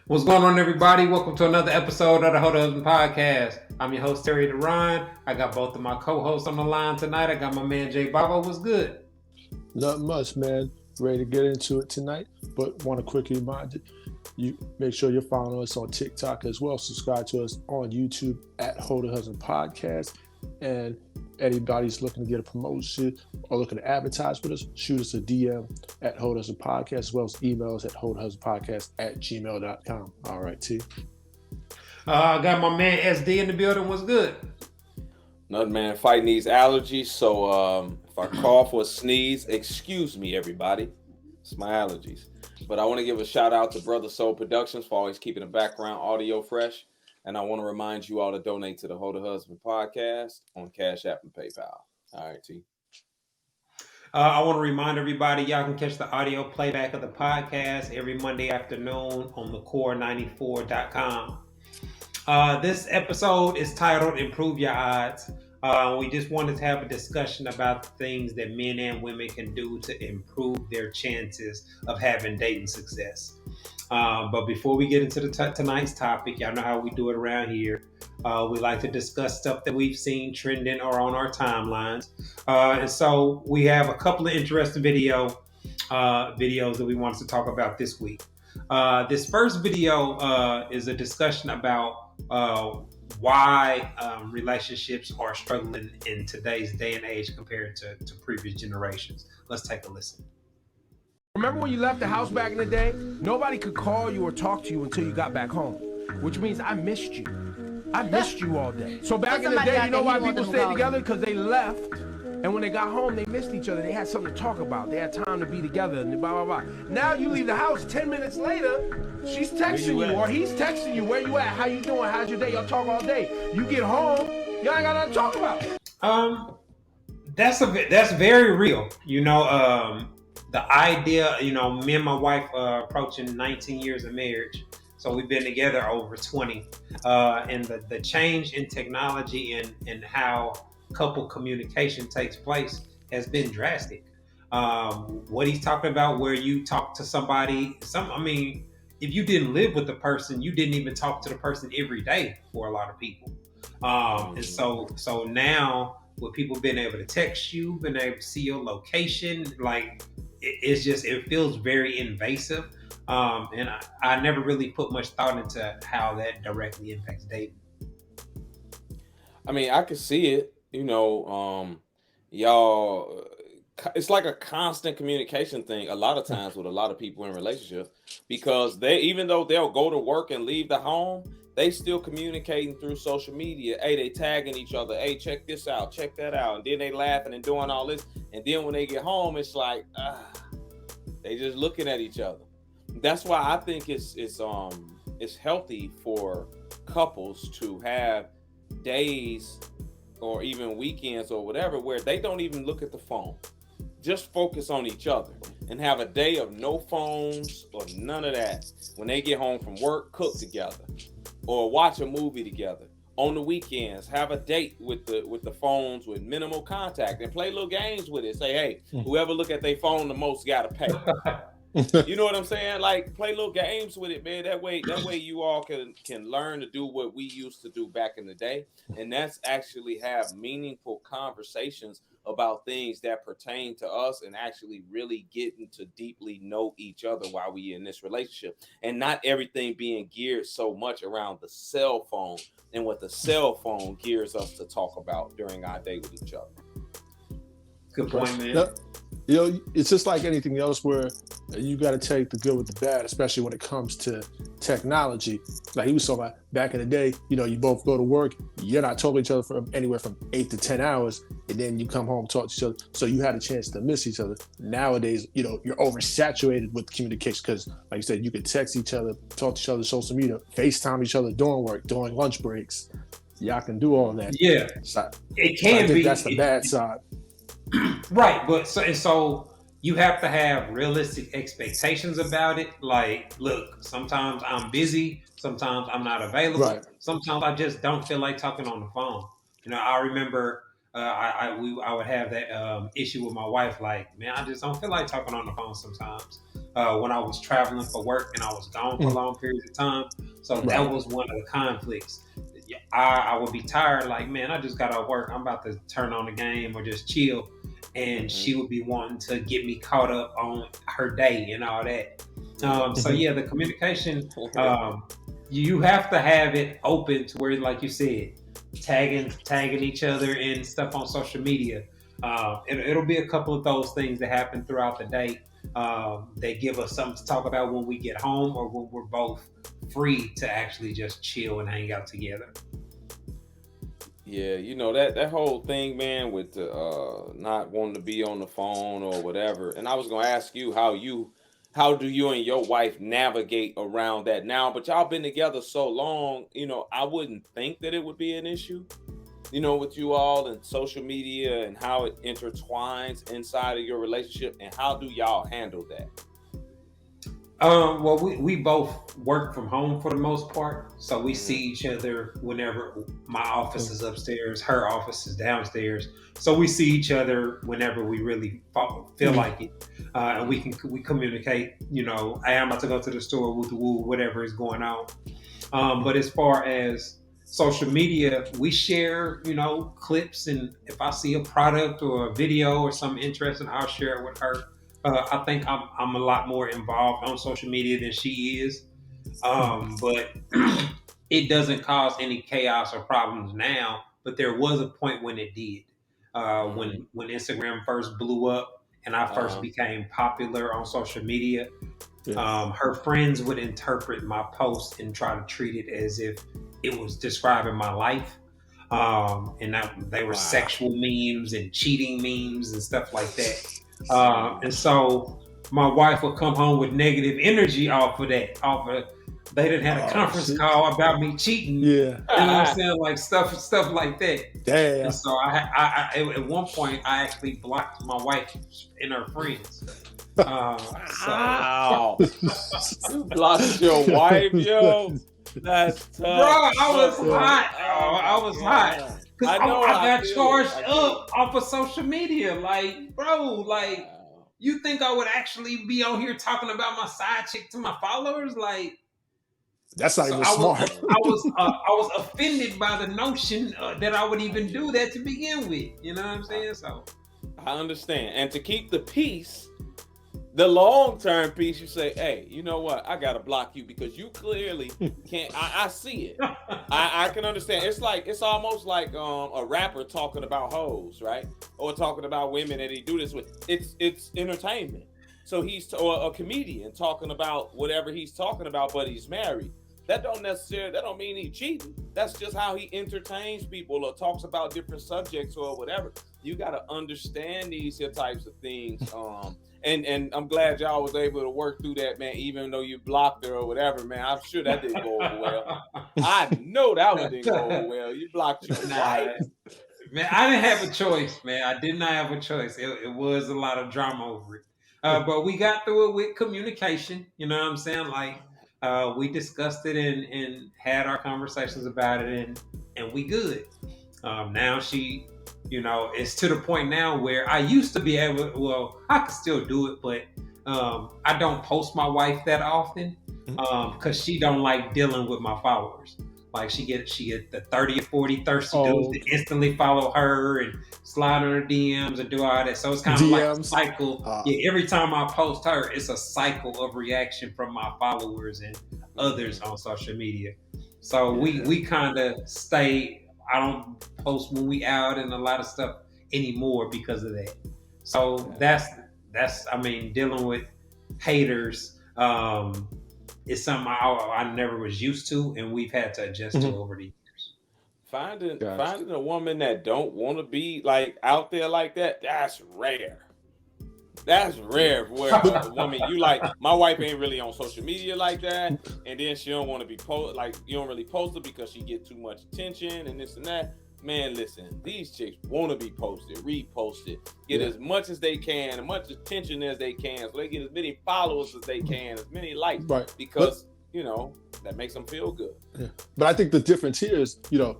What's going on, everybody? Welcome to another episode of the Ho Husband Podcast. I'm your host, Terry DeRon. I got both of my co-hosts on the line tonight. I got my man, Jay Baba. What's good? Not much, man. Ready to get into it tonight, but want to quickly remind you, make sure you're following us on TikTok as well. Subscribe to us on YouTube at Ho Husband Podcast. And anybody's looking to get a promotion or looking to advertise with us, shoot us a DM at Ho Husband Podcast, as well as emails at hoetohusbandpodcast@gmail.com. All right, T. I got my man SD in the building. What's good? Nothing, man. Fighting these allergies. So if I cough or sneeze, excuse me, everybody. It's my allergies. But I want to give a shout out to Brother Soul Productions for always keeping the background audio fresh. And I want to remind you all to donate to the Ho Husband Podcast on Cash App and PayPal. All right, T. I want to remind everybody, y'all can catch the audio playback of the podcast every Monday afternoon on thecore94.com. This episode is titled Improve Your Odds. We just wanted to have a discussion about the things that men and women can do to improve their chances of having dating success. But before we get into tonight's topic, y'all know how we do it around here. We like to discuss stuff that we've seen trending or on our timelines. And so we have a couple of interesting videos that we wanted to talk about this week. This first video is a discussion about why relationships are struggling in today's day and age compared to previous generations. Let's take a listen. Remember when you left the house back in the day? Nobody could call you or talk to you until you got back home, which means I missed you. I missed you all day. So back in the day, you know why people stayed together? Because they left, and when they got home, they missed each other. They had something to talk about. They had time to be together, and blah, blah, blah. Now you leave the house, 10 minutes later, she's texting you, or he's texting you, where you at, how you doing, how's your day, y'all talk all day. You get home, y'all ain't got nothing to talk about. That's very real. The idea, me and my wife approaching 19 years of marriage. So we've been together over 20. And the change in technology and how couple communication takes place has been drastic. What he's talking about, where you talk to somebody, if you didn't live with the person, you didn't even talk to the person every day for a lot of people. And so now with people being able to text you, being able to see your location, like it feels very invasive. And I never really put much thought into how that directly impacts dating. I mean, I could see it, y'all, it's like a constant communication thing a lot of times with a lot of people in relationships, because even though they'll go to work and leave the home, they still communicating through social media. Hey, they tagging each other. Hey, check this out, check that out. And then they laughing and doing all this. And then when they get home, it's like, they just looking at each other. That's why I think it's healthy for couples to have days or even weekends or whatever where they don't even look at the phone. Just focus on each other and have a day of no phones or none of that. When they get home from work, cook together or watch a movie together. On the weekends, have a date with the phones with minimal contact and play little games with it. Say, hey, whoever look at their phone the most got to pay. You know what I'm saying? Like, play little games with it, man. That way you all can learn to do what we used to do back in the day. And that's actually have meaningful conversations about things that pertain to us and actually really getting to deeply know each other while we in this relationship. And not everything being geared so much around the cell phone and what the cell phone gears us to talk about during our day with each other. Good point, man. It's just like anything else where you got to take the good with the bad, especially when it comes to technology. Like he was talking about back in the day, you both go to work, you're not talking to each other for anywhere from 8 to 10 hours, and then you come home, talk to each other. So you had a chance to miss each other. Nowadays, you're oversaturated with communication because, like you said, you could text each other, talk to each other, social media, FaceTime each other during work, during lunch breaks. Y'all can do all that. Yeah, so, it can I think be. That's the bad side. Right, but so you have to have realistic expectations about it. Like, look, sometimes I'm busy, sometimes I'm not available, Right. Sometimes I just don't feel like talking on the phone. I remember I would have that issue with my wife. Like, man, I just don't feel like talking on the phone sometimes. when I was traveling for work and I was gone for long periods of time. So that was one of the conflicts. I would be tired, like, man, I just got out of work. I'm about to turn on the game or just chill. And she would be wanting to get me caught up on her day and all that. So yeah, the communication, you have to have it open to where, like you said, tagging each other and stuff on social media. It'll be a couple of those things that happen throughout the day. They give us something to talk about when we get home or when we're both free to actually just chill and hang out together. Yeah, that whole thing, man, with the not wanting to be on the phone or whatever. And I was gonna ask you how do you and your wife navigate around that now? But y'all been together so long, I wouldn't think that it would be an issue, with you all and social media and how it intertwines inside of your relationship. And how do y'all handle that? Well, we both work from home for the most part, so we see each other whenever. My office is upstairs, her office is downstairs, so we see each other whenever we really feel like it, and we communicate. Hey, I'm about to go to the store, woo, whatever is going on. But as far as social media, we share, clips, and if I see a product or a video or something interesting, I'll share it with her. I think I'm a lot more involved on social media than she is, but it doesn't cause any chaos or problems now. But there was a point when it did, when Instagram first blew up and I first became popular on social media. Her friends would interpret my posts and try to treat it as if it was describing my life, and they were sexual memes and cheating memes and stuff like that. And so my wife would come home with negative energy off of that. They didn't have a conference call about me cheating. Yeah, you know what I'm saying, like stuff like that. Damn. And so I at one point I actually blocked my wife and her friends. Wow. You blocked your wife, yo. That's tough. Bro, I was hot. Cause I got charged up off of social media. Like, bro, you think I would actually be on here talking about my side chick to my followers? Like, that's not even smart. I was offended by the notion that I would even do that to begin with. You know what I'm saying? So I understand. And to keep the peace, the long-term piece, you say, hey, you know what? I got to block you because you clearly can't. I see it. I can understand. It's almost like a rapper talking about hoes, right? Or talking about women that he do this with. It's entertainment. So or a comedian talking about whatever he's talking about, but he's married. That don't mean he cheating. That's just how he entertains people or talks about different subjects or whatever. You got to understand these types of things. And I'm glad y'all was able to work through that, man, even though you blocked her or whatever, man. I'm sure that didn't go over well. I know that one didn't go over well. You blocked your wife. Man, I didn't have a choice, man. I did not have a choice. It was a lot of drama over it. But we got through it with communication. You know what I'm saying? Like, we discussed it and had our conversations about it, and we good. Now she... it's to the point now where I used to be able, I can still do it, but I don't post my wife that often because she don't like dealing with my followers. Like she get the 30 or 40 thirsty dudes that instantly follow her and slide on her DMs and do all that. So it's kind of like a cycle. Every time I post her, it's a cycle of reaction from my followers and others on social media. So we kind of stay. I don't post when we out and a lot of stuff anymore because of that. So that's dealing with haters is something I never was used to, and we've had to adjust to over the years. Finding a woman that don't want to be like out there like that, that's rare. That's rare where a woman you like. My wife ain't really on social media like that, and then she don't want to be you don't really post her because she get too much attention and this and that. Man, listen, these chicks want to be posted, reposted, get as much as they can, as much attention as they can, so they get as many followers as they can, as many likes, because that makes them feel good. Yeah. But I think the difference here is,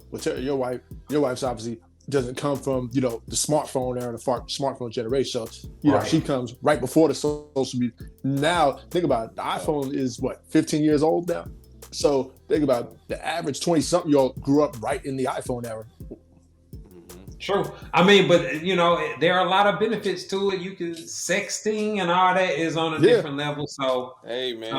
with your wife's obviously doesn't come from, the smartphone era, the smartphone generation. So, Right. she comes right before the social media. Now, think about it. The iPhone is 15 years old now? So think about it. The average 20-something-year-old grew up right in the iPhone era. True. I mean, but there are a lot of benefits to it. You can sexting and all that is on a different level. So hey man,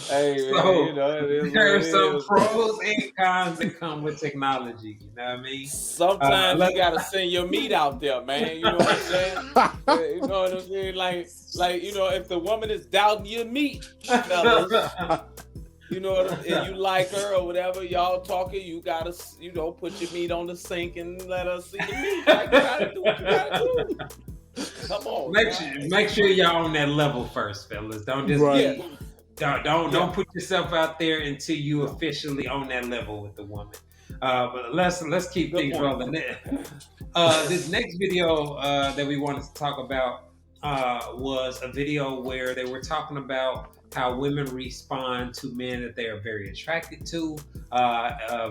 hey man, there are some pros and cons that come with technology. You know what I mean? Sometimes you gotta send your meat out there, man. You know what I'm saying? You know what I'm saying? Like if the woman is doubting your meat, fellas, and you like her or whatever, y'all talking, you gotta, put your meat on the sink and let her see the meat. Like, you gotta do what you gotta do. Come on. Make sure y'all on that level first, fellas. Don't just don't put yourself out there until you officially on that level with the woman. But let's keep things rolling. This next video that we wanted to talk about was a video where they were talking about how women respond to men that they are very attracted to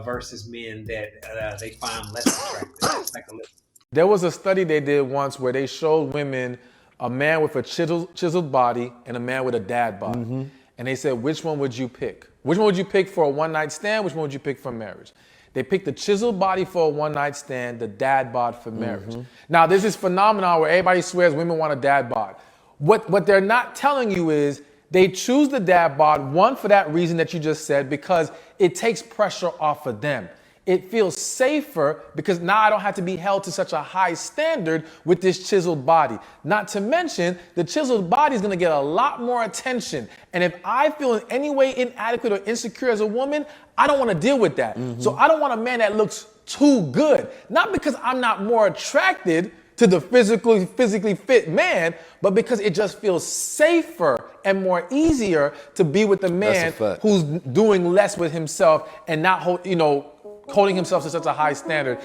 versus men that they find less attractive. Let's take a look. There was a study they did once where they showed women a man with a chiseled body and a man with a dad bod. Mm-hmm. And they said, which one would you pick? Which one would you pick for a one-night stand? Which one would you pick for marriage? They picked the chiseled body for a one-night stand, the dad bod for marriage. Mm-hmm. Now, there's this phenomenon where everybody swears women want a dad bod. What they're not telling you is they choose the dad bod, one, for that reason that you just said, because it takes pressure off of them. It feels safer because now I don't have to be held to such a high standard with this chiseled body. Not to mention, the chiseled body is going to get a lot more attention. And if I feel in any way inadequate or insecure as a woman, I don't want to deal with that. Mm-hmm. So I don't want a man that looks too good. Not because I'm not more attracted to the physically fit man, but because it just feels safer and more easier to be with the man who's doing less with himself and not holding himself to such a high standard.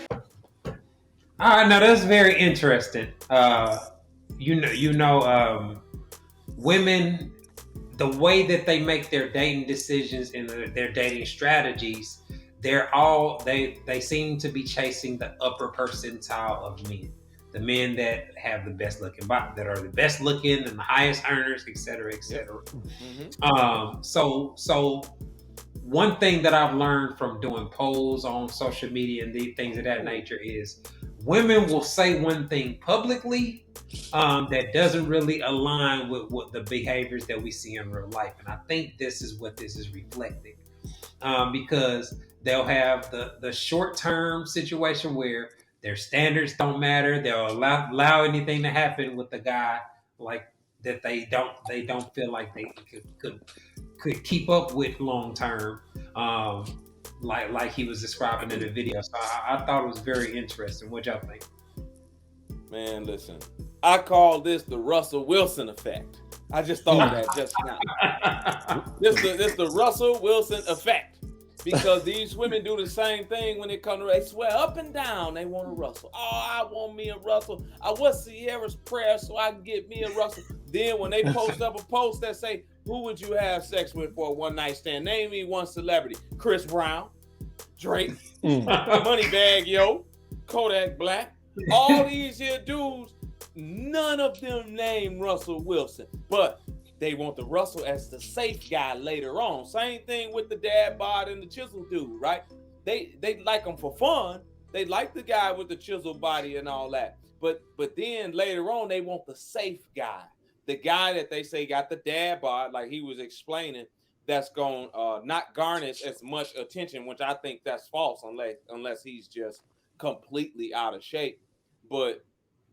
All right, now that's very interesting. Women, the way that they make their dating decisions and their dating strategies, they seem to be chasing the upper percentile of men. The men that have the best looking body, that are the best looking and the highest earners, et cetera, et cetera. Mm-hmm. So one thing that I've learned from doing polls on social media and these things of that nature is women will say one thing publicly that doesn't really align with what the behaviors that we see in real life. And I think this is what this is reflecting, because they'll have the short-term situation where their standards don't matter. They'll allow anything to happen with the guy like that they don't feel like they could keep up with long term, like he was describing in the video. So I thought it was very interesting. What y'all think? Man, listen, I call this the Russell Wilson effect. I just thought of that just now. This the Russell Wilson effect. Because these women do the same thing when it comes to, they swear up and down they want a Russell. Oh, I want me a Russell. I was Sierra's prayer so I can get me a Russell. Then when they post up a post that say, who would you have sex with for a one night stand? Name me one celebrity. Chris Brown, Drake, Moneybag Yo, Kodak Black. All these here dudes, none of them name Russell Wilson. But they want the Russell as the safe guy later on. Same thing with the dad bod and the chisel dude, right? They like them for fun. They like the guy with the chisel body and all that. But then later on, they want the safe guy. The guy that they say got the dad bod, like he was explaining, that's going not garnish as much attention, which I think that's false unless he's just completely out of shape. But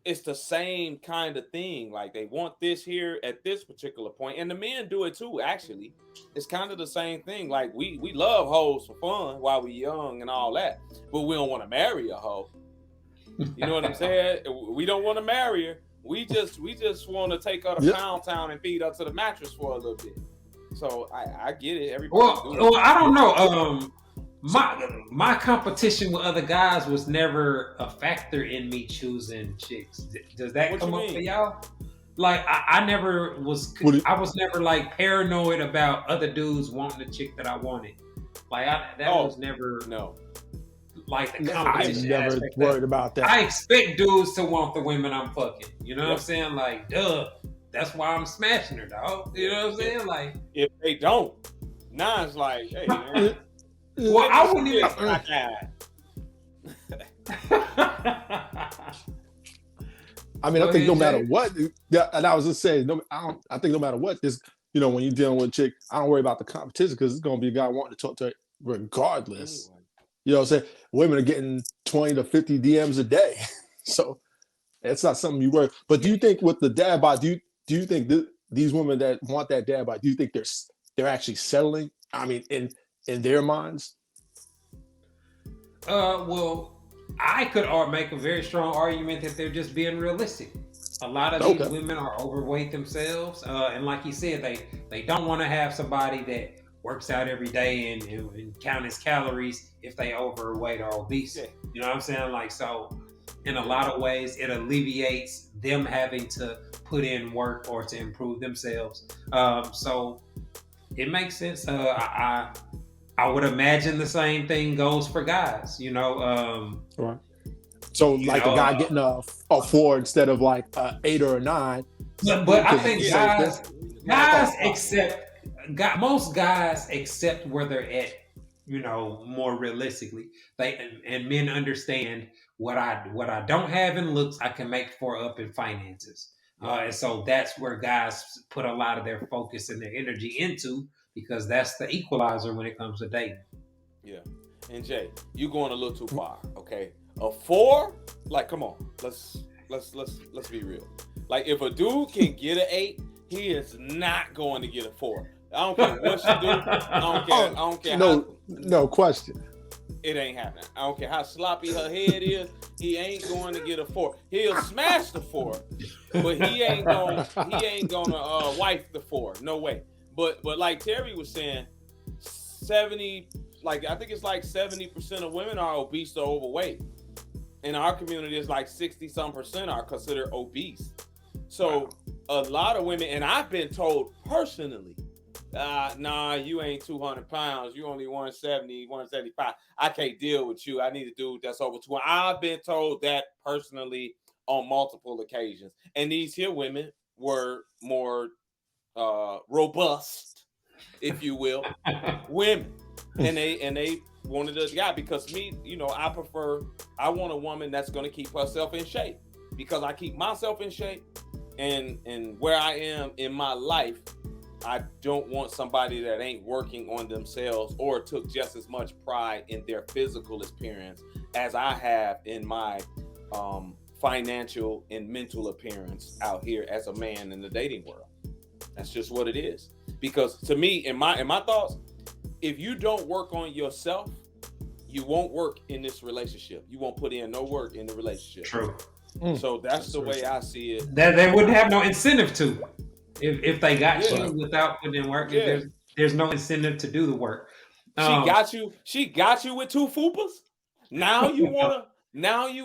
it's the same kind of thing. Like they want this here at this particular point, and the men do it too. Actually, it's kind of the same thing. Like we love hoes for fun while we're young and all that, but we don't want to marry a hoe. You know what I'm saying? We don't want to marry her. We just want to take her to Pound Town and feed her to the mattress for a little bit. So I get it. Everybody. Well, I don't know. My competition with other guys was never a factor in me choosing chicks. Does that come up for y'all? Like I never was. I was never like paranoid about other dudes wanting the chick that I wanted. Like that was never no. like the I competition never aspect. worried about that. I expect dudes to want the women I'm fucking. You know what I'm Yep. saying? Like, duh. That's why I'm smashing her, dog. You know what I'm saying? Like, If they don't, now it's like, hey, man. well, I wouldn't even. I mean, I think no matter what, and I was just saying, I think no matter what, this, you know, when you're dealing with a chick, I don't worry about the competition because it's gonna be a guy wanting to talk to her regardless. Anyway. You know what I'm saying? Women are getting 20 to 50 DMs a day, so it's not something you worry. But do you think with the dad bod, do you think these women that want that dad bod, do you think they're actually settling? I mean, in their minds? Well, I could make a very strong argument that they're just being realistic. A lot of these women are overweight themselves, and like you said, they don't want to have somebody that works out every day and count his calories if they overweight or obese. Yeah. You know what I'm saying? Like, so in a lot of ways, it alleviates them having to put in work or to improve themselves. So it makes sense. I would imagine the same thing goes for guys, you know. Right. So like a guy getting a 4 instead of like a 8 or a 9. But I think most guys accept where they're at, you know, more realistically. And men understand what I don't have in looks, I can make for up in finances. And so that's where guys put a lot of their focus and their energy into, because that's the equalizer when it comes to dating. Yeah. And Jay, you going a little too far, okay? A 4, like, come on, let's be real. Like, if a dude can get an 8, he is not going to get a 4. I don't care what you do. I don't care. No question. It ain't happening. I don't care how sloppy her head is. He ain't going to get a 4. He'll smash the 4, but he ain't gonna wife the 4. No way. But like Terry was saying, 70, like I think it's like 70% of women are obese or overweight. In our community, it's like 60-some% are considered obese. So a lot of women, and I've been told personally, nah, you ain't 200 pounds. You only 170, 175. I can't deal with you. I need a dude that's over 200. I've been told that personally on multiple occasions. And these here women were more robust, if you will, women. And they wanted a guy, because me, you know, I want a woman that's going to keep herself in shape, because I keep myself in shape, and where I am in my life, I don't want somebody that ain't working on themselves or took just as much pride in their physical appearance as I have in my financial and mental appearance out here as a man in the dating world. That's just what it is. Because to me, in my thoughts, if you don't work on yourself, you won't work in this relationship. You won't put in no work in the relationship. True. So that's the way I see it. That they wouldn't have no incentive to. If they got you without putting in work, there's no incentive to do the work. She got you with 2 fupas. Now you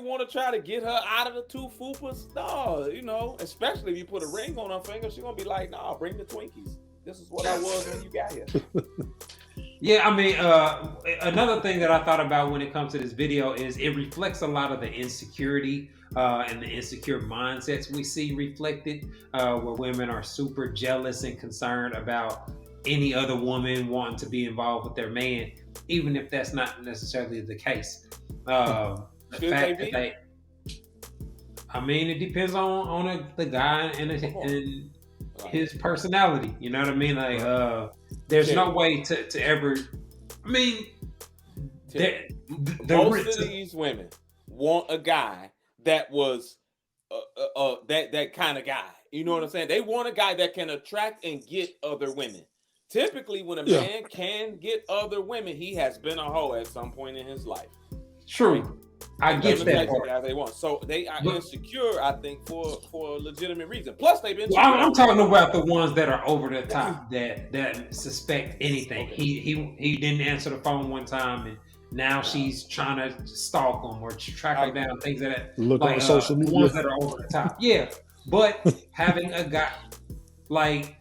wanna try to get her out of the 2 fupas? No, you know, especially if you put a ring on her finger, she's gonna be like, nah, bring the Twinkies. This is what I was when you got here. Yeah, I mean, another thing that I thought about when it comes to this video is it reflects a lot of the insecurity and the insecure mindsets we see reflected, where women are super jealous and concerned about any other woman wanting to be involved with their man, even if that's not necessarily the case. The fact that I mean, it depends on the guy and his personality. You know what I mean? Like, there's no way to ever. I mean, most of these women want a guy that was that kind of guy. You know what I'm saying? They want a guy that can attract and get other women. Typically, when a man can get other women, he has been a hoe at some point in his life. True. I get that part. They want. So they are insecure, I think, for a legitimate reason. Plus, they've been. I'm talking about the ones that are over the top, that suspect anything. He didn't answer the phone one time, and now she's trying to stalk him or track him down. Things that look like, on social media. Ones that are over the top. Yeah, but having a guy like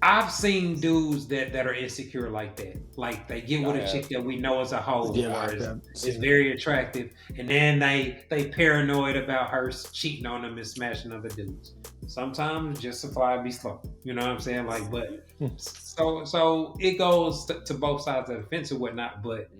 I've seen dudes that are insecure like that. Like they get with a chick that we know is a hoe or is very attractive, and then they paranoid about her cheating on them and smashing other dudes. Sometimes justify be slow. You know what I'm saying? Like, but so it goes to both sides of the fence and whatnot. But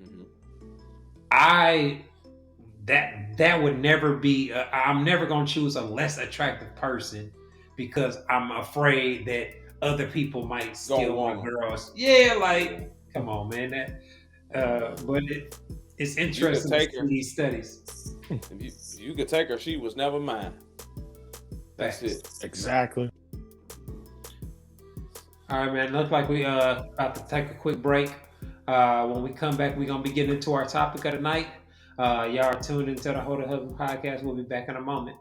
that would never be. I'm never gonna choose a less attractive person because I'm afraid that other people might steal my girls. Yeah, like come on, man. But it's interesting to see these studies. You could take her; she was never mine. That's it. Exactly. All right, man. Looks like we about to take a quick break. When we come back, we're gonna be getting into our topic of the night. Y'all are tuned into the Hold a Husband podcast. We'll be back in a moment.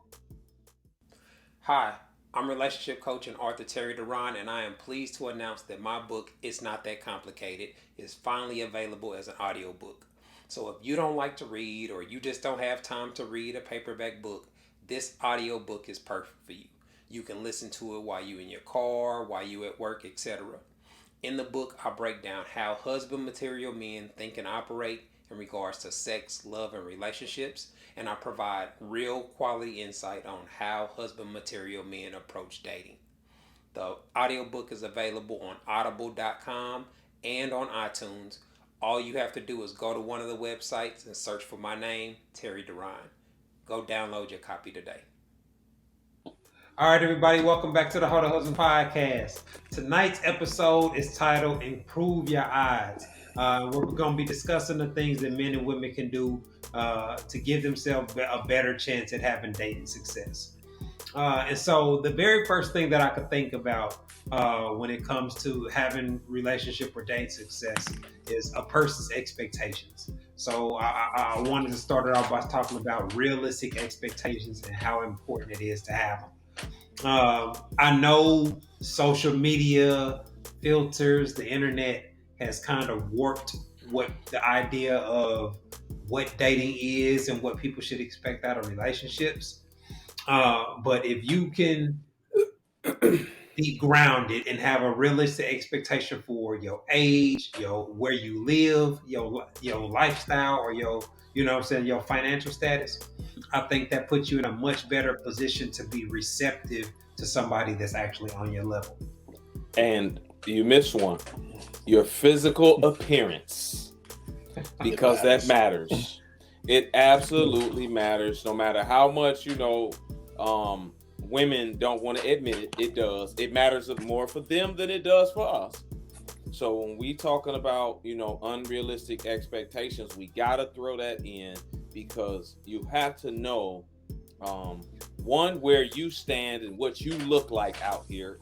Hi, I'm relationship coach and author Terry Duran, and I am pleased to announce that my book, It's Not That Complicated, is finally available as an audiobook. So if you don't like to read or you just don't have time to read a paperback book, this audiobook is perfect for you. You can listen to it while you're in your car, while you're at work, etc. In the book, I break down how husband material men think and operate in regards to sex, love, and relationships, and I provide real quality insight on how husband material men approach dating. The audiobook is available on audible.com and on iTunes. All you have to do is go to one of the websites and search for my name, Terry Duran. Go download your copy today. All right, everybody, welcome back to the Hold a Husband podcast. Tonight's episode is titled Improve Your Odds. We're going to be discussing the things that men and women can do to give themselves a better chance at having dating success. And so the very first thing that I could think about when it comes to having relationship or dating success is a person's expectations. So I wanted to start it off by talking about realistic expectations and how important it is to have them. I know social media filters, the internet has kind of warped what the idea of what dating is and what people should expect out of relationships. But if you can be grounded and have a realistic expectation for your age, where you live, your lifestyle, or your financial status, I think that puts you in a much better position to be receptive to somebody that's actually on your level. And you missed one. Your physical appearance. Because that matters. It absolutely matters. No matter how much, women don't want to admit it, it does. It matters more for them than it does for us. So when we talking about, unrealistic expectations, we got to throw that in because you have to know, one, where you stand and what you look like out here.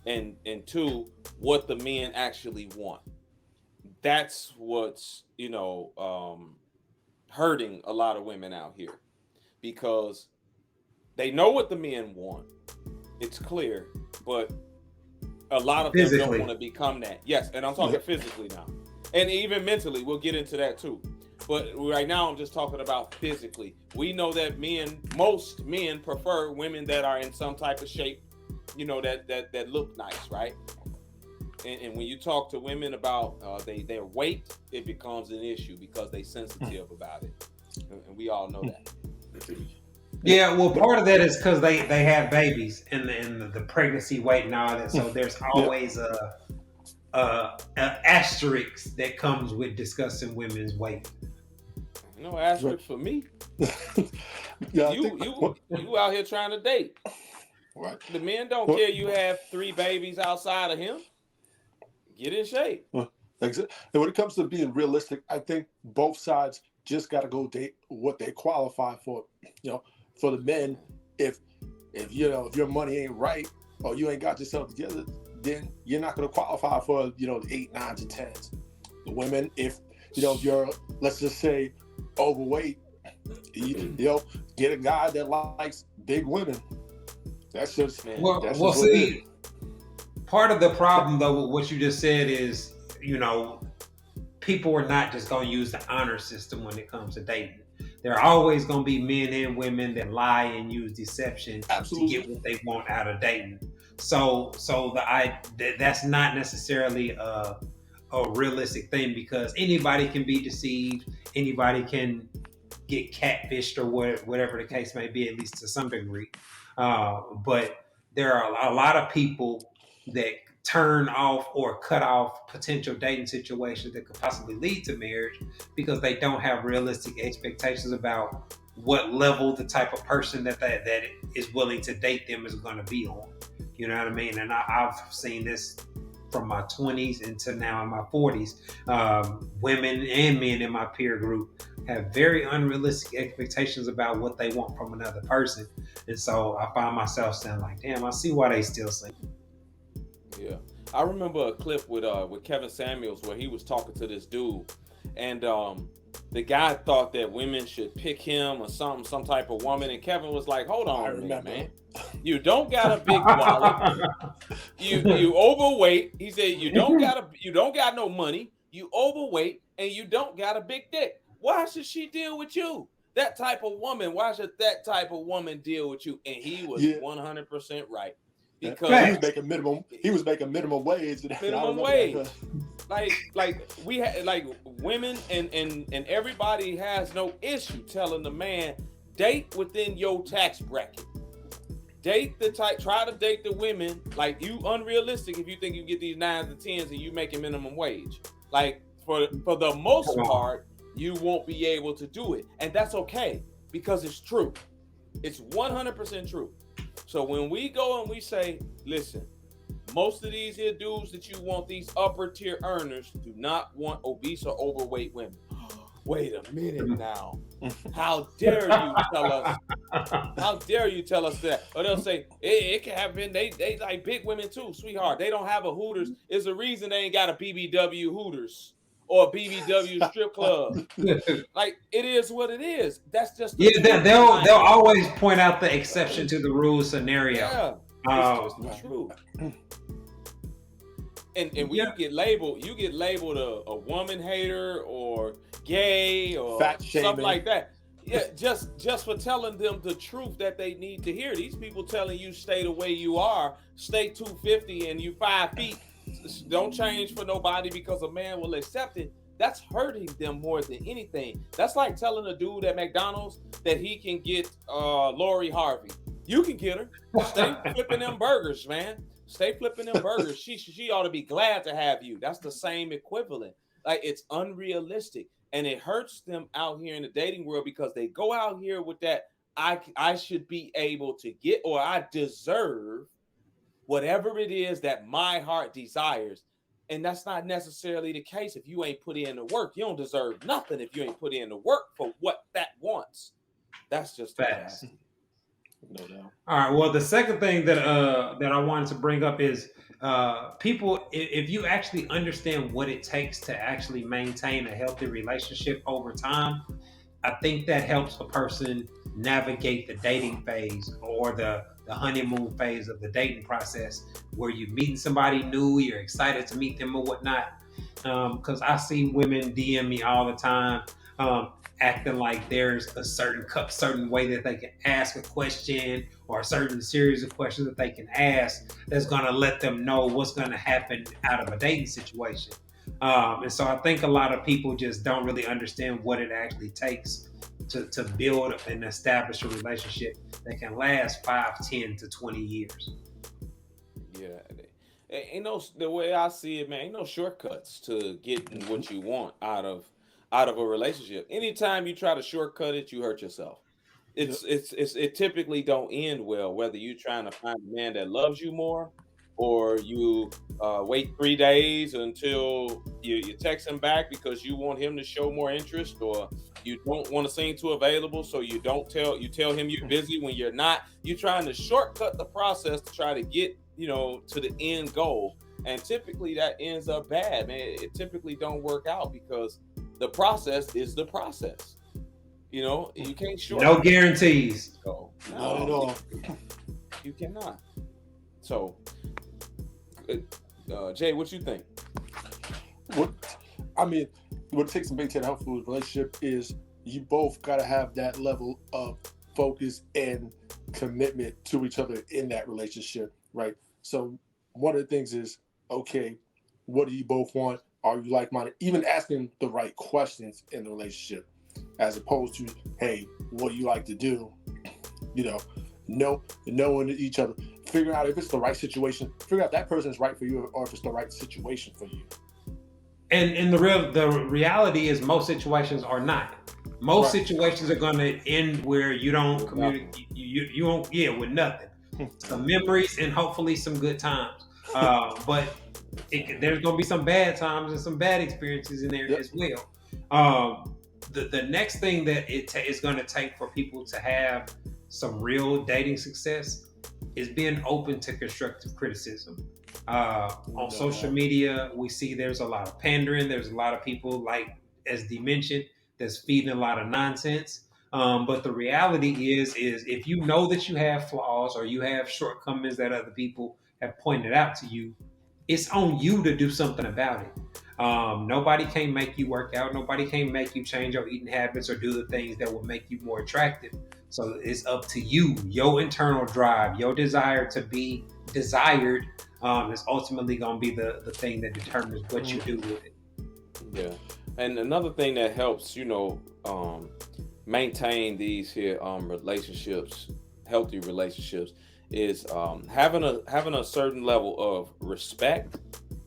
And two, what the men actually want. That's what's, hurting a lot of women out here because they know what the men want. It's clear, but a lot of them don't want to become that. Yes, and I'm talking physically now. And even mentally, we'll get into that too. But right now, I'm just talking about physically. We know that most men prefer women that are in some type of shape, that look nice, right? And when you talk to women about their weight, it becomes an issue because they're sensitive about it. And we all know that. Yeah, well, part of that is because they have babies and the pregnancy weight and all that. So there's always a asterisk that comes with discussing women's weight. No asterisk for me. You out here trying to date. Right. The men don't care you have 3 babies outside of him. Get in shape. And when it comes to being realistic, I think both sides just got to go date what they qualify for. For the men, if your money ain't right or you ain't got yourself together, then you're not going to qualify for the 8, 9s, and 10s. The women, if you're, let's just say, overweight, get a guy that likes big women. That's just see. Part of the problem, though, with what you just said is, people are not just going to use the honor system when it comes to dating. There are always going to be men and women that lie and use deception to get what they want out of dating. That's not necessarily a realistic thing, because anybody can be deceived, anybody can get catfished, or whatever the case may be, at least to some degree. But there are a lot of people that turn off or cut off potential dating situations that could possibly lead to marriage because they don't have realistic expectations about what level the type of person that is willing to date them is going to be on. You know what I mean? And I've seen this from my 20s into now in my 40s. Women and men in my peer group have very unrealistic expectations about what they want from another person. And so I find myself saying like, damn, I see why they still single. Yeah. I remember a clip with Kevin Samuels where he was talking to this dude, and the guy thought that women should pick him or some type of woman, and Kevin was like, hold on a minute, man. You don't got a big wallet. You overweight. He said you don't got no money. You overweight, and you don't got a big dick. Why should she deal with you? That type of woman. Why should that type of woman deal with you? And he was 100% right. Because he was making minimum wage. Minimum wage. Like we had, like, women and everybody has no issue telling the man, date within your tax bracket. Try to date the women. Like, you unrealistic if you think you get these 9s and 10s and you making minimum wage. Like, for the most part, you won't be able to do it. And that's okay, because it's true. It's 100% true. So when we go and we say, listen, most of these here dudes that you want, these upper tier earners, do not want obese or overweight women. Wait a minute now. How dare you tell us? How dare you tell us that? Or they'll say, it can happen. They like big women too, sweetheart. They don't have a Hooters. It's a reason they ain't got a BBW Hooters or a BBW strip club. Like, it is what it is. That's just they'll always point out the exception to the rule scenario. Yeah, it's just the truth. And when you get labeled a woman hater or gay or fat something shaming, like that. Yeah, just for telling them the truth that they need to hear. These people telling you stay the way you are, stay 250 and you 5 feet, don't change for nobody because a man will accept it. That's hurting them more than anything. That's like telling a dude at McDonald's that he can get Lori Harvey. You can get her. Stay flipping them burgers, man. Stay flipping them burgers. She ought to be glad to have you. That's the same equivalent. Like, it's unrealistic. And it hurts them out here in the dating world because they go out here with that, I should be able to get, or I deserve whatever it is that my heart desires. And that's not necessarily the case. If you ain't put in the work, you don't deserve nothing if you ain't put in the work for what that wants. That's just facts. No doubt. All right. Well, the second thing that I wanted to bring up is people, if you actually understand what it takes to actually maintain a healthy relationship over time, I think that helps a person navigate the dating phase or the honeymoon phase of the dating process, where you're meeting somebody new, you're excited to meet them or whatnot. Because I see women DM me all the time, acting like there's a certain way that they can ask a question, or a certain series of questions that they can ask that's going to let them know what's going to happen out of a dating situation. And so I think a lot of people just don't really understand what it actually takes to build and establish a relationship that can last 5, 10 to 20 years. Yeah. Ain't no, the way I see it, man, ain't no shortcuts to getting what you want out of a relationship. Anytime you try to shortcut it, you hurt yourself. It typically don't end well, whether you're trying to find a man that loves you more, or you wait 3 days until you text him back because you want him to show more interest, or you don't want to seem too available, so you tell him you're busy when you're not. You're trying to shortcut the process to try to get, to the end goal. And typically that ends up bad, man. It typically don't work out because the process is the process. You can't shortcut. No guarantees. So, Not at all. You cannot. So, Jay, what you think? What it takes to maintain a healthy relationship is you both got to have that level of focus and commitment to each other in that relationship, right? So one of the things is, okay, what do you both want? Are you like-minded? Even asking the right questions in the relationship, as opposed to, hey, what do you like to do? Knowing each other, figuring out if it's the right situation, figure out if that person is right for you or if it's the right situation for you. And the reality is most situations are not. Most situations are going to end where you don't communicate. You won't, with nothing. Some memories and hopefully some good times. But there's going to be some bad times and some bad experiences in there as well. The next thing that is going to take for people to have some real dating success is being open to constructive criticism. On social media, we see there's a lot of pandering. There's a lot of people, like as Dee mentioned, that's feeding a lot of nonsense. But the reality is if you know that you have flaws or you have shortcomings that other people have pointed out to you, it's on you to do something about it. Nobody can make you work out. Nobody can make you change your eating habits or do the things that will make you more attractive. So it's up to you. Your internal drive, your desire to be desired is ultimately going to be the thing that determines what you do with it. Yeah. And another thing that helps, maintain these here relationships, healthy relationships, is having a certain level of respect,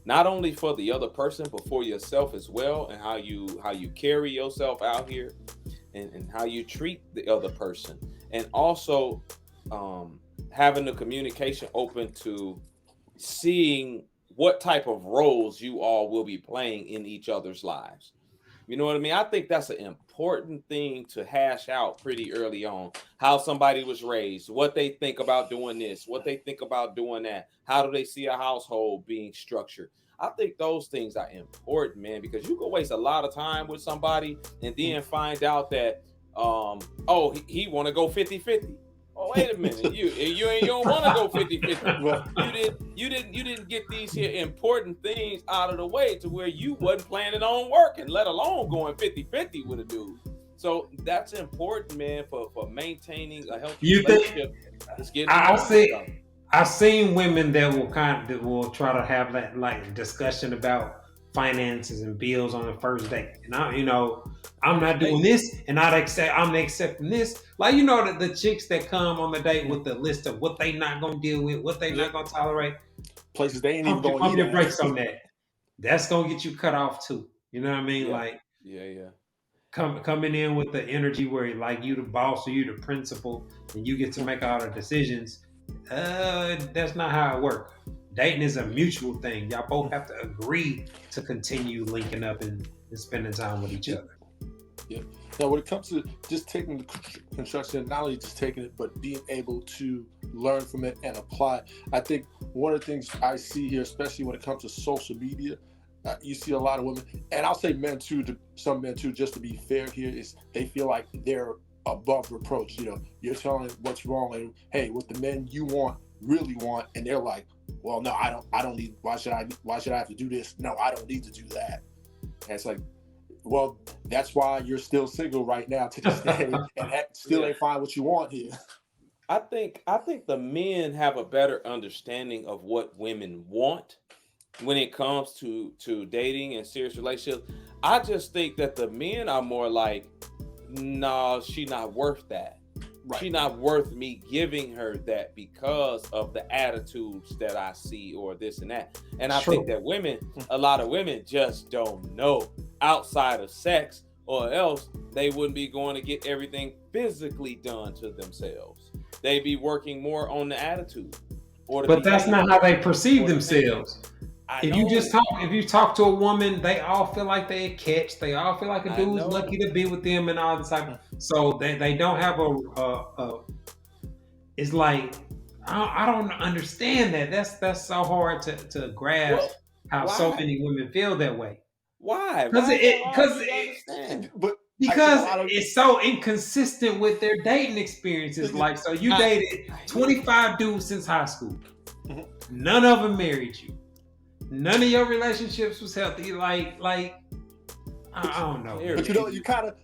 not only for the other person but for yourself as well, and how you carry yourself out here, and how you treat the other person, and also having the communication open to seeing what type of roles you all will be playing in each other's lives. You know what I mean? I think that's an important thing to hash out pretty early on. How somebody was raised, what they think about doing this, what they think about doing that. How do they see a household being structured? I think those things are important, man, because you can waste a lot of time with somebody and then find out that, he want to go 50-50. Oh, wait a minute. You don't want to go 50-50. You didn't get these here important things out of the way to where you wasn't planning on working, let alone going 50-50 with a dude. So that's important, man, for maintaining a healthy relationship. I've seen women that will try to have that like discussion about finances and bills on the first date, and I'm not doing this, and I'm accepting this. Like the chicks that come on the date with the list of what they not gonna deal with, what they not gonna tolerate, places they ain't even going. Pump your brakes on that. That's gonna get you cut off too. You know what I mean? Coming in with the energy where like you the boss or you the principal and you get to make all the decisions. That's not how it works. Dating is a mutual thing. Y'all both have to agree to continue linking up and spending time with each other. Yeah. Now, when it comes to just taking the construction, not only just taking it, but being able to learn from it and apply, I think one of the things I see here, especially when it comes to social media, you see a lot of women, and I'll say men too, some men too, just to be fair here, is they feel like they're above reproach. You're telling them what's wrong, and hey, what the men you really want, and they're like, well, no, I don't need, why should I have to do this? No, I don't need to do that. And it's like, well, that's why you're still single right now to this day and still ain't find what you want here. I think the men have a better understanding of what women want when it comes to dating and serious relationships. I just think that the men are more like, no, she's not worth that. Right. She's not worth me giving her that because of the attitudes that I see or this and that. And I think that a lot of women just don't know outside of sex, or else they wouldn't be going to get everything physically done to themselves. They'd be working more on the attitude. But that's not how they perceive themselves. If you talk to a woman, they all feel like they a catch. They all feel like a dude's lucky to be with them and all this type of. So they don't have a. It's like I don't understand that. That's so hard to grasp how so many women feel that way. Why? Because it's so inconsistent with their dating experiences. Like, so you dated 25 dudes since high school. None of them married you. None of your relationships was healthy. Like I don't know. But you kind of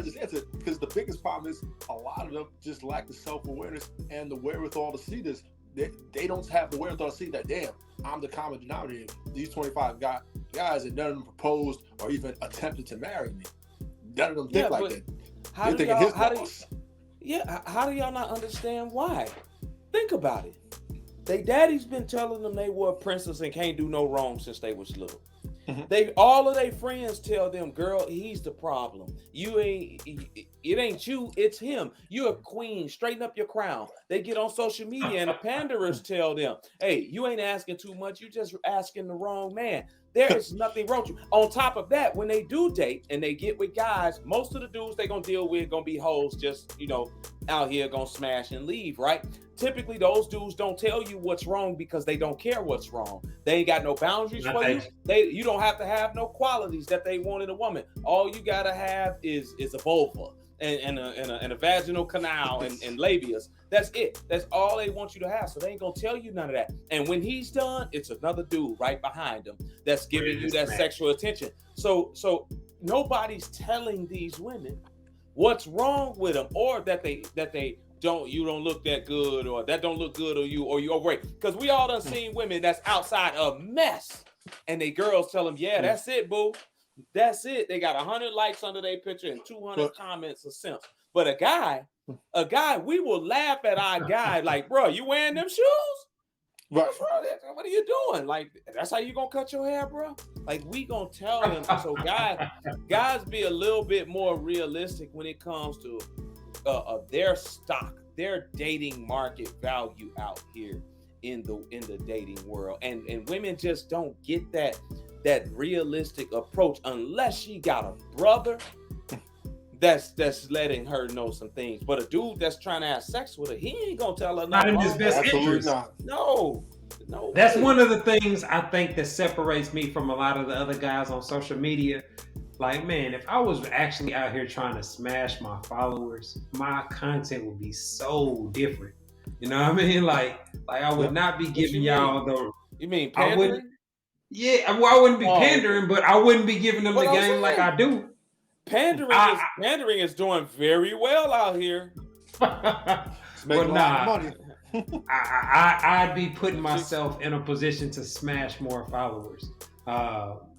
just answered, because the biggest problem is a lot of them just lack the self-awareness and the wherewithal to see this. they don't have the wherewithal to see that, damn, I'm the common denominator. These 25 guys, and none of them proposed or even attempted to marry me. None of them think like that. How They're do thinking y'all, his how do, boss. how do y'all not understand why? Think about it. They daddy's been telling them they were a princess and can't do no wrong since they was little. Mhm. All of their friends tell them, girl, he's the problem. It ain't you, it's him. You're a queen. Straighten up your crown. They get on social media and the panderers tell them, hey, you ain't asking too much. You just asking the wrong man. There is nothing wrong with you. On top of that, when they do date and they get with guys, most of the dudes they gonna deal with gonna be hoes, just out here gonna smash and leave, right? Typically, those dudes don't tell you what's wrong because they don't care what's wrong. They ain't got no boundaries for you. You don't have to have no qualities that they want in a woman. All you gotta have is a vulva and a vaginal canal and labias. That's it. That's all they want you to have. So they ain't gonna tell you none of that. And when he's done, it's another dude right behind him that's giving you that sexual attention. So nobody's telling these women what's wrong with them, or that they you don't look that good, or that don't look good, or you overweight. Because we all done seen women that's outside a mess, and they girls tell them, yeah, that's it, boo. That's it. They got 100 likes under their picture and 200 comments of simps. But a guy, we will laugh at our guy like, bro, you wearing them shoes? Right. Bro, what are you doing? Like, that's how you gonna cut your hair, bro? Like, we gonna tell them. So guys be a little bit more realistic when it comes to their stock, their dating market value out here in the dating world. And women just don't get that realistic approach unless she got a brother that's letting her know some things. But a dude that's trying to have sex with her, he ain't gonna tell her Not in his best interest. No. That's one of the things I think that separates me from a lot of the other guys on social media. Like, man, if I was actually out here trying to smash my followers, my content would be so different. You know what I mean? Like I would not be giving y'all the. You mean pandering? I wouldn't be pandering, but I wouldn't be giving them the game like I do. Pandering is doing very well out here. Making a lot of money. I'd be putting myself in a position to smash more followers.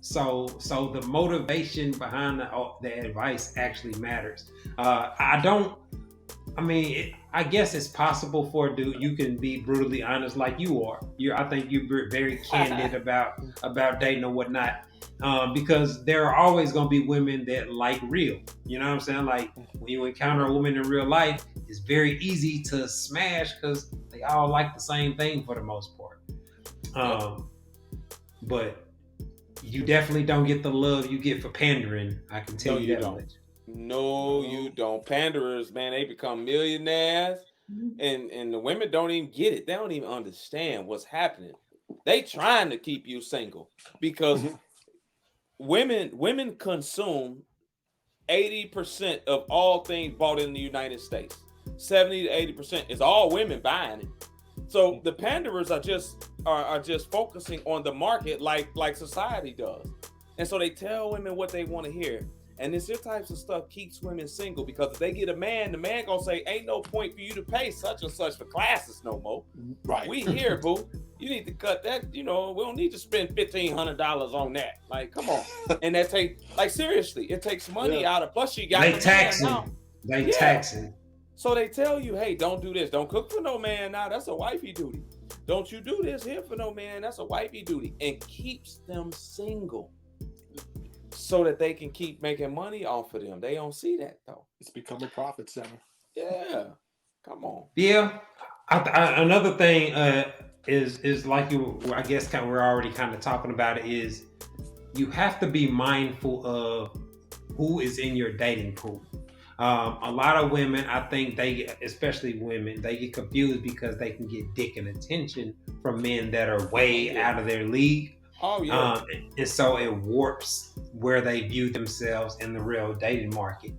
So the motivation behind the advice actually matters. I guess it's possible for a dude, you can be brutally honest like you are. I think you're very candid about dating or whatnot. Because there are always going to be women that like real. You know what I'm saying? Like, when you encounter a woman in real life, it's very easy to smash because they all like the same thing for the most part. But you definitely don't get the love you get for pandering. I can tell you that much. No, you don't. Panderers, man, they become millionaires, and the women don't even get it. They don't even understand what's happening. They trying to keep you single because women consume 80% of all things bought in the United States. 70 to 80% is all women buying it. So the panderers are just focusing on the market like society does. And so they tell women what they want to hear. And this types of stuff keeps women single, because if they get a man, the man gonna say, ain't no point for you to pay such and such for classes no more. Right. We here, boo. You need to cut that. We don't need to spend $1,500 on that. Like, come on. And that seriously, it takes money out of. Plus, you got they taxing. They taxing. So they tell you, hey, don't do this. Don't cook for no man now. That's a wifey duty. Don't you do this here for no man. That's a wifey duty. And keeps them single, so that they can keep making money off of them. They don't see that though. It's become a profit center. Yeah, come on. Yeah, another thing is like I guess we're already kind of talking about it, is you have to be mindful of who is in your dating pool. A lot of women, I think especially women, they get confused because they can get dick and attention from men that are way out of their league. Oh yeah. And so it warps where they view themselves in the real dating market.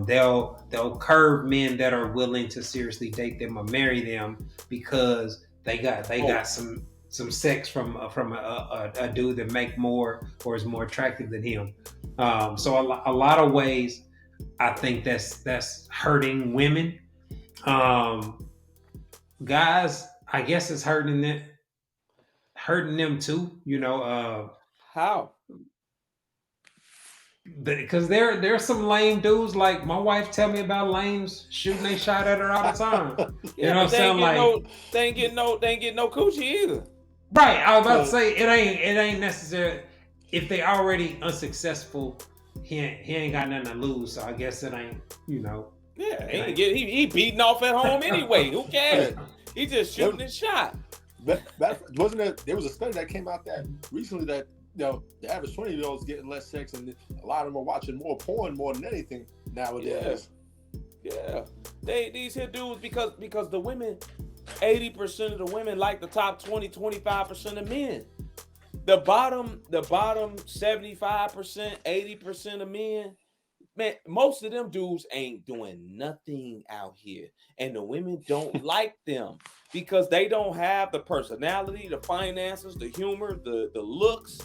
They'll curve men that are willing to seriously date them or marry them because they got some sex from a dude that make more or is more attractive than him. So a lot of ways, I think that's hurting women. Guys, I guess it's hurting them too. How? Because there's some lame dudes, like my wife tell me about lames shooting they shot at her all the time. You know what I'm saying? Like they ain't getting no coochie either. Right. I was about to say it ain't necessary if they already unsuccessful. He ain't got nothing to lose, so I guess it ain't. Yeah, he beating off at home anyway. Who cares? He just shooting his shot. Wasn't there was a study that came out that recently that the average 20-year-old is getting less sex, and a lot of them are watching more porn more than anything nowadays. Yeah. These here dudes because the women, 80% of the women like the top 25% of men. The bottom 75%, 80% of men, man, most of them dudes ain't doing nothing out here. And the women don't like them because they don't have the personality, the finances, the humor, the looks.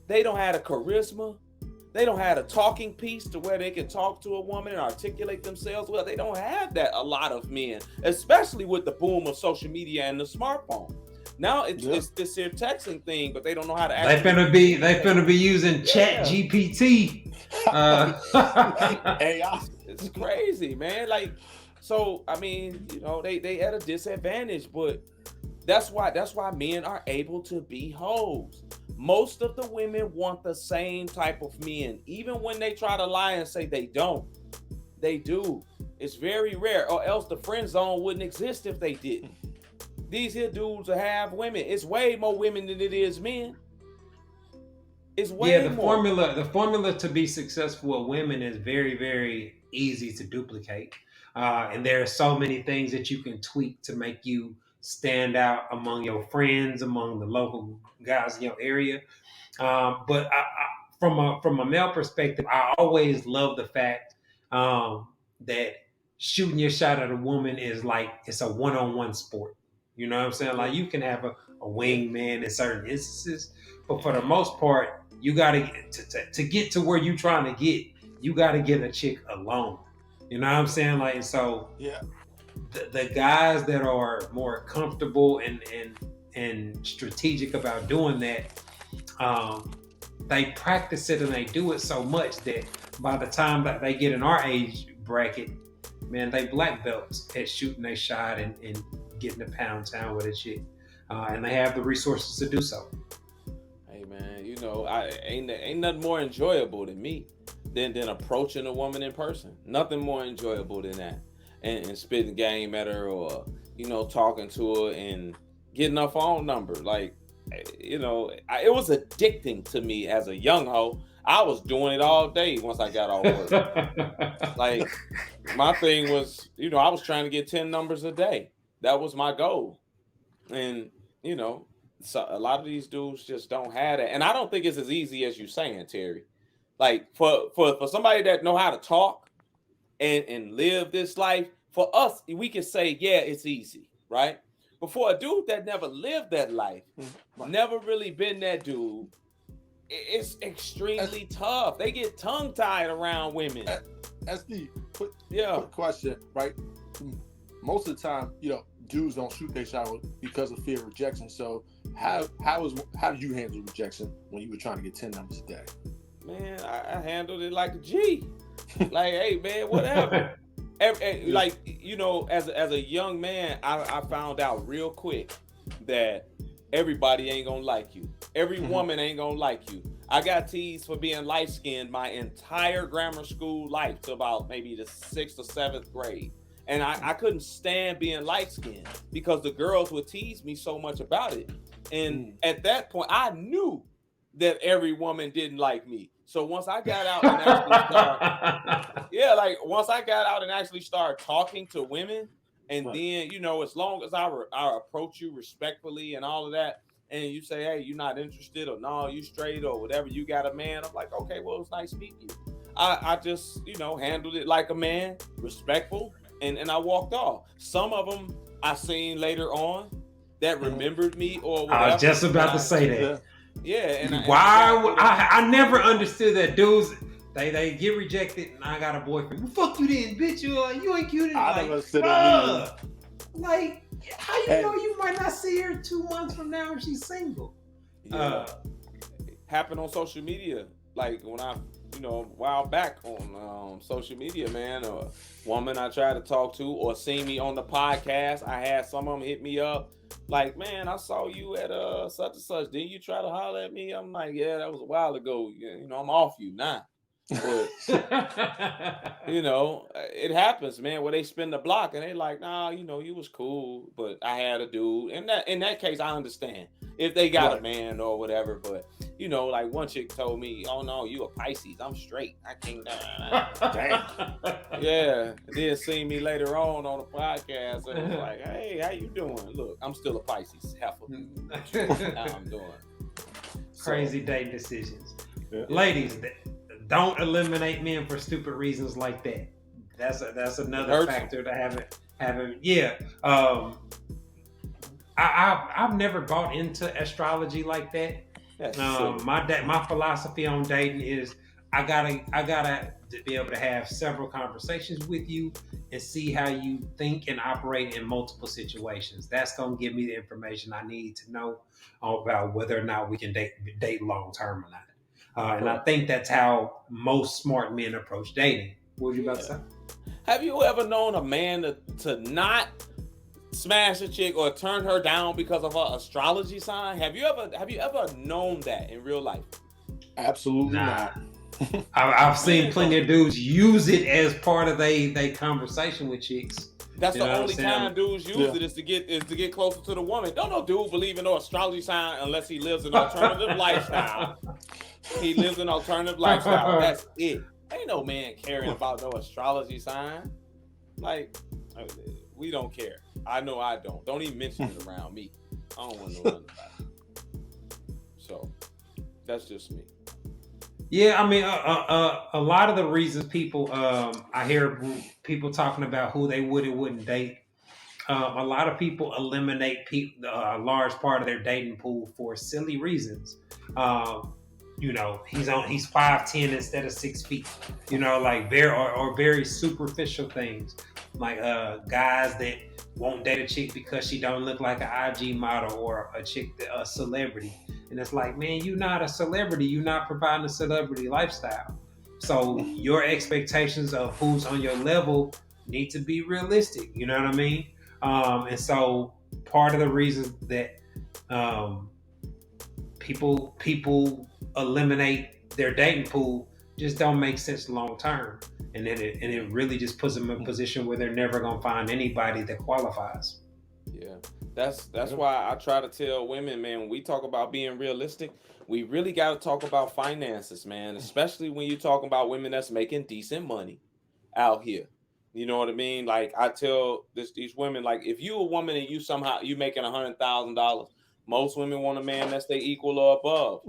They don't have the charisma. They don't have a talking piece to where they can talk to a woman and articulate themselves well. They don't have that, a lot of men, especially with the boom of social media and the smartphone. Now it's this here texting thing, but they don't know how to actually. They finna be using Chat GPT. AI. It's crazy, man. Like, so I mean, they at a disadvantage, but that's why men are able to be hoes. Most of the women want the same type of men, even when they try to lie and say they don't. They do. It's very rare, or else the friend zone wouldn't exist if they didn't. These here dudes will have women. It's way more women than it is men. It's way more. The formula to be successful with women is very, very easy to duplicate. And there are so many things that you can tweak to make you stand out among your friends, among the local guys in your area. But from a male perspective, I always love the fact that shooting your shot at a woman is like it's a one-on-one sport. You know what I'm saying? Like you can have a wingman in certain instances, but for the most part, you gotta to get to where you trying to get. You gotta get a chick alone. You know what I'm saying? Like so. Yeah. The guys that are more comfortable and strategic about doing that, they practice it and they do it so much that by the time that they get in our age bracket, man, they black belts at shooting a shot and getting to pound town with a chick, and they have the resources to do so. Hey man, ain't nothing more enjoyable than me than approaching a woman in person. Nothing more enjoyable than that. And spitting game at her, or talking to her and getting her phone number. Like, it was addicting to me as a young hoe. I was doing it all day once I got off work. Like, my thing was, I was trying to get 10 numbers a day. That was my goal. And so a lot of these dudes just don't have that. And I don't think it's as easy as you saying, Terry. Like, for somebody that know how to talk and live this life, for us, we can say, yeah, it's easy, right? But for a dude that never lived that life, never really been that dude, it's extremely tough. They get tongue-tied around women. That's the quick question, right? Most of the time, dudes don't shoot their shot because of fear of rejection. So how did you handle rejection when you were trying to get 10 numbers a day? Man, I handled it like a G. Like, hey, man, whatever. Like, as a young man, I found out real quick that everybody ain't gonna like you. Every woman ain't gonna like you. I got teased for being light-skinned my entire grammar school life to about maybe the 6th or 7th grade. And I couldn't stand being light-skinned because the girls would tease me so much about it. And at that point, I knew that every woman didn't like me. So once I got out and actually started talking to women, and then, as long as I approach you respectfully and all of that, and you say, hey, you're not interested, or no, you straight, or whatever, you got a man, I'm like, okay, well, it's nice meeting you. I just, handled it like a man, respectful, and I walked off. Some of them I seen later on that remembered me or whatever. I was just about to say that. Yeah, I never understood that dudes they get rejected and I got a boyfriend. Well, fuck you then, bitch. You ain't cute. I never understood that either. Like, How you know you might not see her 2 months from now if she's single? Yeah. Happened on social media. Like when I, a while back on social media, man, a woman I tried to talk to or seen me on the podcast, I had some of them hit me up. Like, man, I saw you at such and such. Didn't you try to holler at me? I'm like, yeah, that was a while ago. I'm off you now. But it happens, man, where they spin the block and they like, nah, you was cool, but I had a dude. And that in that case, I understand if they got a man or whatever. But like one chick told me, oh no, you a Pisces, I'm straight. I can't. Damn. Yeah. Then see me later on the podcast and was like, hey, how you doing? Look, I'm still a Pisces. Heifer. How I'm doing. Crazy dating decisions. Yeah. Ladies, don't eliminate men for stupid reasons like that. That's another factor to having. Yeah. I've never bought into astrology like that. My philosophy on dating is I gotta be able to have several conversations with you and see how you think and operate in multiple situations. That's gonna give me the information I need to know about whether or not we can date long term or not. And I think that's how most smart men approach dating. What were you about to say? Have you ever known a man to not smash a chick or turn her down because of her astrology sign? Have you ever known that in real life? Absolutely not. I've seen plenty of dudes use it as part of they conversation with chicks. That's the only time dudes use it is to get closer to the woman. Don't no dude believe in no astrology sign unless he lives an alternative lifestyle. He lives an alternative lifestyle. That's it. Ain't no man caring about no astrology sign. Like, we don't care. I know I don't. Don't even mention it around me. I don't want to know nothing about it. So, that's just me. Yeah, I mean, a lot of the reasons people, I hear people talking about who they would and wouldn't date. A lot of people eliminate a large part of their dating pool for silly reasons. He's 5'10" instead of 6 feet. Like very superficial things, like guys that won't date a chick because she don't look like an IG model or a celebrity. And it's like, man, you're not a celebrity. You're not providing a celebrity lifestyle. So your expectations of who's on your level need to be realistic. You know what I mean? And so part of the reason that people eliminate their dating pool just don't make sense long term. And then it really just puts them in a position where they're never gonna find anybody that qualifies. Yeah, that's why I try to tell women, man, when we talk about being realistic, we really got to talk about finances, man. Especially when you talk about women that's making decent money out here. You know what I mean? Like I tell these women, like if you a woman and you making $100,000, most women want a man that's they equal or above,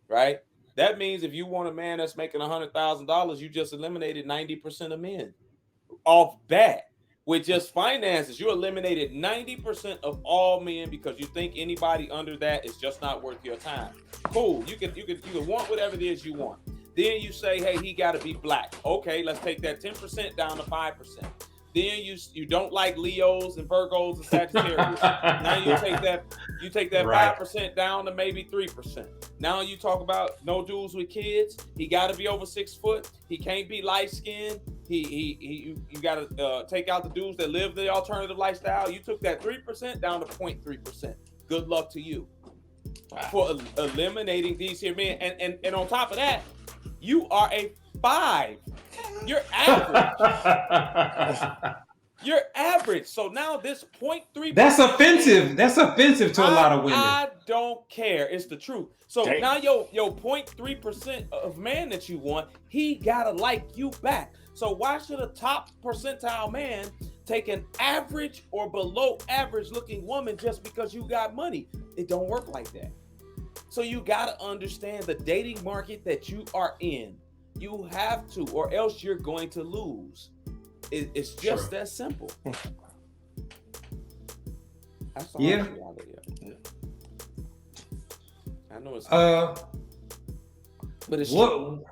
right? That means if you want a man that's making $100,000, you just eliminated 90% of men off bat. With just finances, you eliminated 90% of all men because you think anybody under that is just not worth your time. Cool, you can want whatever it is you want. Then you say, hey, he got to be black. Okay, let's take that 10% down to 5%. Then you don't like Leos and Virgos and Sagittarius. Now you take that right. 5% down to maybe 3%. Now you talk about no dudes with kids. He got to be over 6 foot. He can't be light skinned. You got to take out the dudes that live the alternative lifestyle. You took that 3% down to 0.3%. Good luck to you for eliminating these here men. And on top of that, you are a 5. You're average. You're average. So now this 0.3%. That's offensive. That's offensive to a lot of women. I don't care. It's the truth. So now your 0.3% of man that you want, he gotta like you back. So why should a top percentile man take an average or below average looking woman just because you got money? It don't work like that. So you gotta understand the dating market that you are in. You have to, or else you're going to lose. It's just that simple. That's all. Yeah. I know it's but it's true.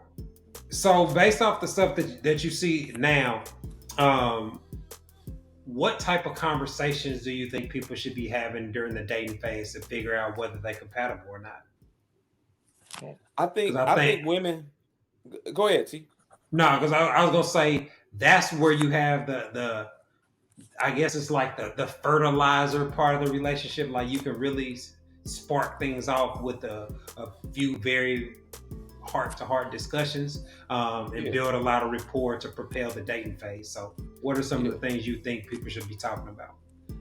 So based off the stuff that you see now, what type of conversations do you think people should be having during the dating phase to figure out whether they're compatible or not? I think women. Go ahead, T. No, because I was gonna say that's where you have the I guess it's like the fertilizer part of the relationship. Like you can really spark things off with a few very heart-to-heart discussions and build a lot of rapport to propel the dating phase. So what are some of the things you think people should be talking about?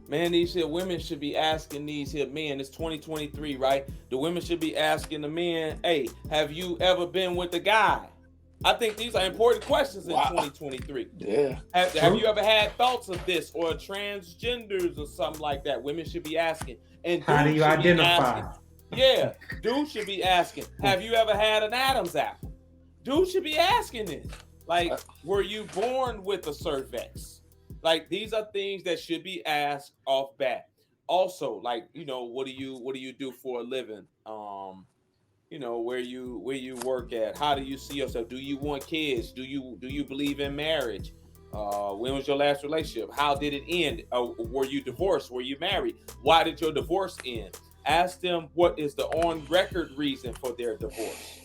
Man, these here women should be asking these here men. It's 2023, right? The women should be asking the men, hey, have you ever been with a guy? I think these are important questions in 2023. Yeah. Have you ever had thoughts of this or transgenders or something like that? Women should be asking. And how do you identify? Yeah, dudes should be asking, have you ever had an Adam's apple? Dudes should be asking this. Like, were you born with a cervix? Like, these are things that should be asked off bat. Also, like, what do you do for a living? Where you work at? How do you see yourself? Do you want kids? Do you believe in marriage? When was your last relationship? How did it end? Were you divorced? Were you married? Why did your divorce end? Ask them what is the on-record reason for their divorce.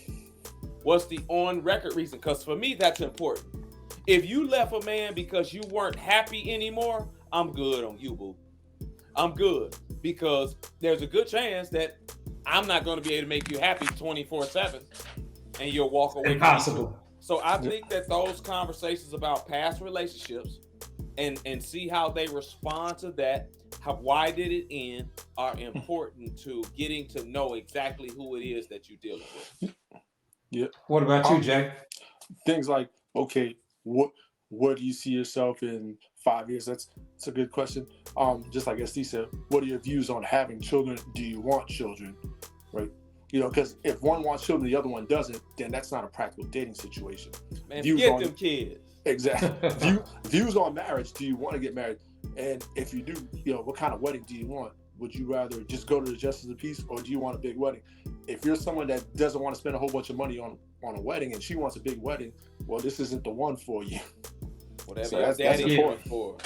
What's the on-record reason? Because for me, that's important. If you left a man because you weren't happy anymore, I'm good on you, boo. I'm good, because there's a good chance that I'm not going to be able to make you happy 24/7, and you'll walk away. Impossible. So I think that those conversations about past relationships and see how they respond to that, why did it end, are important to getting to know exactly who it is that you're dealing with. Yeah. What about you, Jay? Things like, okay, where do you see yourself in 5 years? That's a good question. Just like ST said, what are your views on having children? Do you want children? Right? Because if one wants children, the other one doesn't, then that's not a practical dating situation. Man, forget them kids. Exactly. Views on marriage. Do you want to get married? And if you do, what kind of wedding do you want? Would you rather just go to the Justice of Peace, or do you want a big wedding? If you're someone that doesn't want to spend a whole bunch of money on a wedding and she wants a big wedding, well, this isn't the one for you. Whatever your daddy can afford.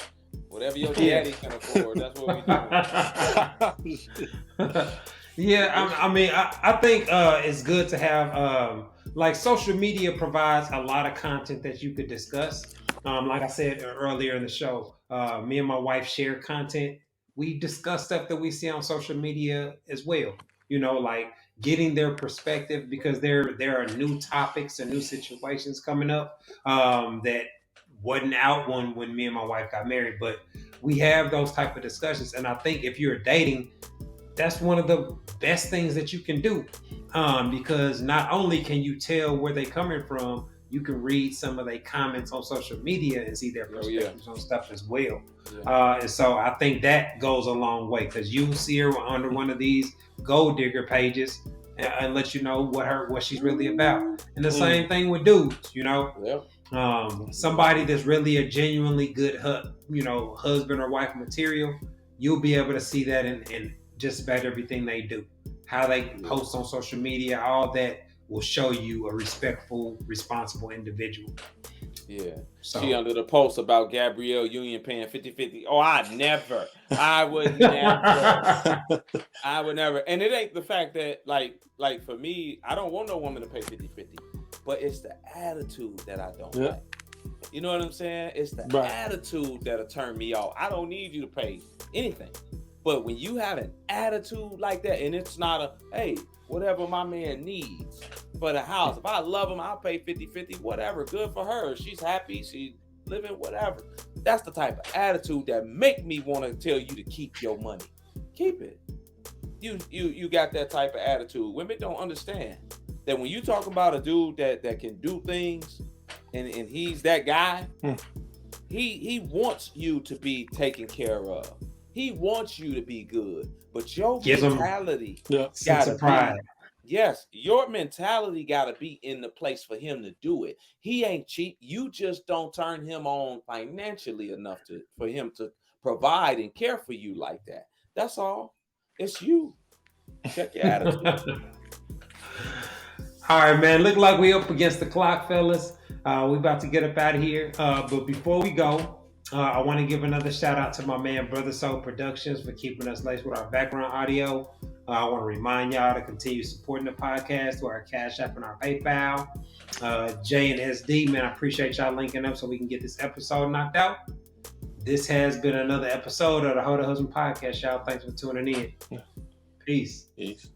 Whatever your daddy can afford, that's what we do. Yeah, I think it's good to have like social media provides a lot of content that you could discuss. Like I said earlier in the show, me and my wife share content. We discuss stuff that we see on social media as well. Like getting their perspective, because there are new topics and new situations coming up that wasn't out when me and my wife got married. But we have those type of discussions, and I think if you're dating, that's one of the best things that you can do, because not only can you tell where they're coming from, you can read some of their comments on social media and see their perspectives on stuff as well. And so I think that goes a long way, because you see her under one of these gold digger pages and let you know what she's really about. And the same thing with dudes, somebody that's really a genuinely good husband or wife material, you'll be able to see that in just about everything they do. How they post on social media, all that will show you a respectful, responsible individual. Yeah. So, she under the post about Gabrielle Union paying 50-50. Oh, I would never. I would never. And it ain't the fact that, like for me, I don't want no woman to pay 50-50. But it's the attitude that I don't like. You know what I'm saying? It's the attitude that'll turn me off. I don't need you to pay anything. But when you have an attitude like that, and it's not hey, whatever my man needs for the house. If I love him, I'll pay 50-50, whatever. Good for her. She's happy. She's living, whatever. That's the type of attitude that make me want to tell you to keep your money. Keep it. You got that type of attitude. Women don't understand that when you talk about a dude that can do things and he's that guy, he wants you to be taken care of. He wants you to be good, but your mentality sense of pride. Your mentality got to be in the place for him to do it. He ain't cheap. You just don't turn him on financially enough for him to provide and care for you like that. That's all. It's you. Check your attitude. All right, man. Look like we up against the clock, fellas. We about to get up out of here. But before we go, I want to give another shout out to my man Brother Soul Productions for keeping us laced with our background audio. I want to remind y'all to continue supporting the podcast through our Cash App and our PayPal. Jay and SD, man, I appreciate y'all linking up so we can get this episode knocked out. This has been another episode of the Ho the Husband Podcast, y'all. Thanks for tuning in. Peace. Peace.